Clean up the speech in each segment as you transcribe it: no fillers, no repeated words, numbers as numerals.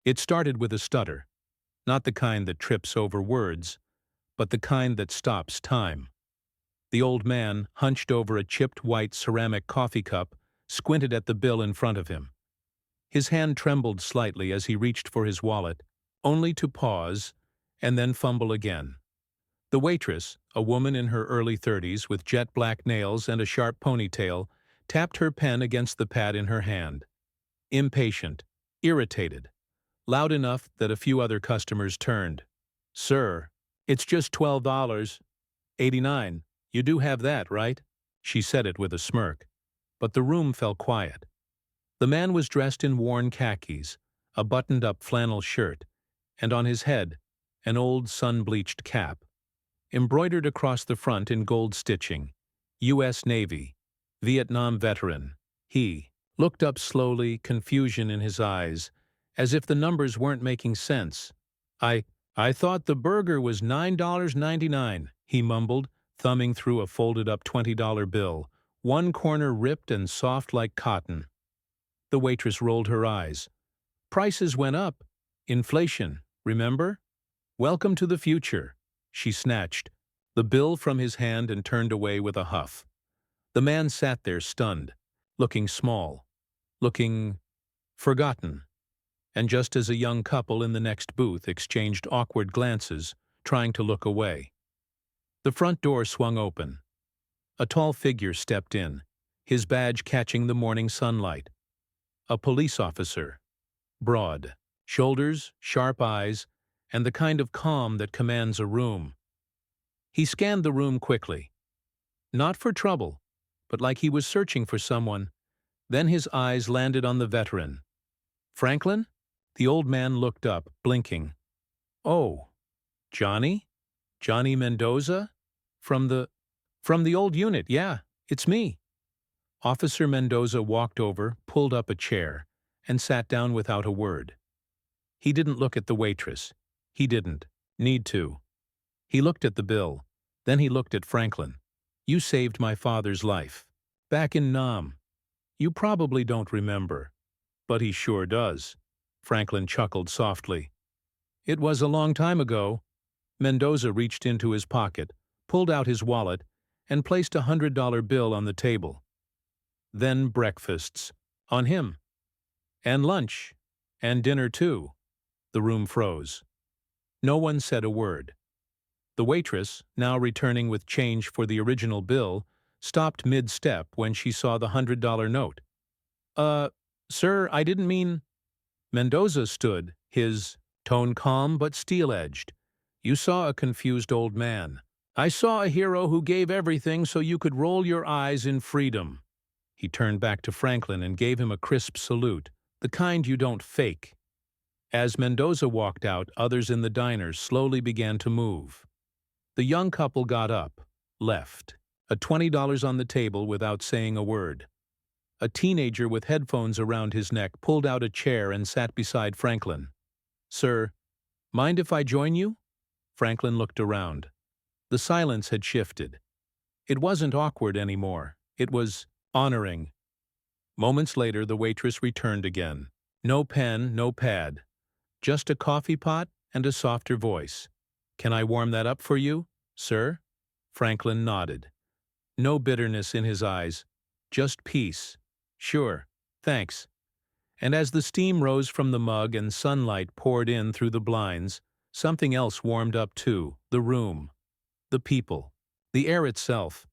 It started with a stutter, not the kind that trips over words, but the kind that stops time. The old man, hunched over a chipped white ceramic coffee cup, squinted at the bill in front of him. His hand trembled slightly as he reached for his wallet, only to pause and then fumble again. The waitress, a woman in her early 30s with jet-black nails and a sharp ponytail, tapped her pen against the pad in her hand. Impatient, irritated, loud enough that a few other customers turned. "Sir, it's just $12.89. You do have that, right?" She said it with a smirk, but the room fell quiet. The man was dressed in worn khakis, a buttoned-up flannel shirt, and on his head, an old sun-bleached cap. Embroidered across the front in gold stitching, U.S. Navy, Vietnam veteran. He looked up slowly, confusion in his eyes, as if the numbers weren't making sense. I thought the burger was $9.99, he mumbled, thumbing through a folded-up $20 bill, one corner ripped and soft like cotton. The waitress rolled her eyes. "Prices went up. Inflation, remember? Welcome to the future." She snatched the bill from his hand and turned away with a huff. The man sat there stunned, looking small, looking forgotten. And just as a young couple in the next booth exchanged awkward glances, trying to look away, the front door swung open. A tall figure stepped in, his badge catching the morning sunlight. A police officer. Broad shoulders, sharp eyes, and the kind of calm that commands a room. He scanned the room quickly. Not for trouble, but like he was searching for someone. Then his eyes landed on the veteran. "Franklin?" The old man looked up, blinking. "Oh, Johnny? Johnny Mendoza? From the old unit, yeah, it's me." Officer Mendoza walked over, pulled up a chair, and sat down without a word. He didn't look at the waitress. He didn't need to. He looked at the bill. Then he looked at Franklin. "You saved my father's life. Back in Nam. You probably don't remember. But he sure does." Franklin chuckled softly. "It was a long time ago." Mendoza reached into his pocket, pulled out his wallet, and placed a $100 bill on the table. "Then breakfasts. On him. And lunch. And dinner, too." The room froze. No one said a word. The waitress, now returning with change for the original bill, stopped mid-step when she saw the $100 note. Sir, I didn't mean—" Mendoza stood, his tone calm but steel-edged. "You saw a confused old man. I saw a hero who gave everything so you could roll your eyes in freedom." He turned back to Franklin and gave him a crisp salute, the kind you don't fake. As Mendoza walked out, others in the diner slowly began to move. The young couple got up, left, a $20 on the table without saying a word. A teenager with headphones around his neck pulled out a chair and sat beside Franklin. "Sir, mind if I join you?" Franklin looked around. The silence had shifted. It wasn't awkward anymore. It was honoring. Moments later, the waitress returned again. No pen, no pad. Just a coffee pot and a softer voice. "Can I warm that up for you, sir?" Franklin nodded. No bitterness in his eyes, just peace. "Sure, thanks." And as the steam rose from the mug and sunlight poured in through the blinds, something else warmed up too, the room, the people, the air itself.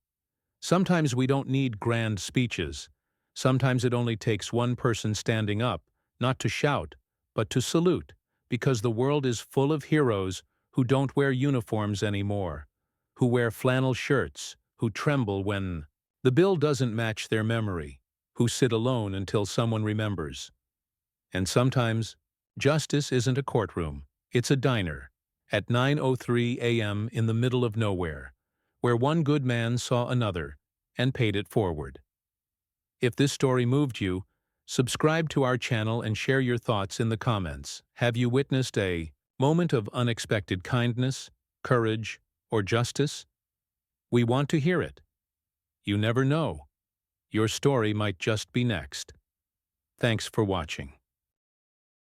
Sometimes we don't need grand speeches. Sometimes it only takes one person standing up, not to shout, but to salute, because the world is full of heroes who don't wear uniforms anymore, who wear flannel shirts, who tremble when the bill doesn't match their memory, who sit alone until someone remembers. And sometimes, justice isn't a courtroom, it's a diner, at 9:03 a.m. in the middle of nowhere, where one good man saw another and paid it forward. If this story moved you, subscribe to our channel and share your thoughts in the comments. Have you witnessed a moment of unexpected kindness, courage, or justice? We want to hear it. You never know. Your story might just be next. Thanks for watching.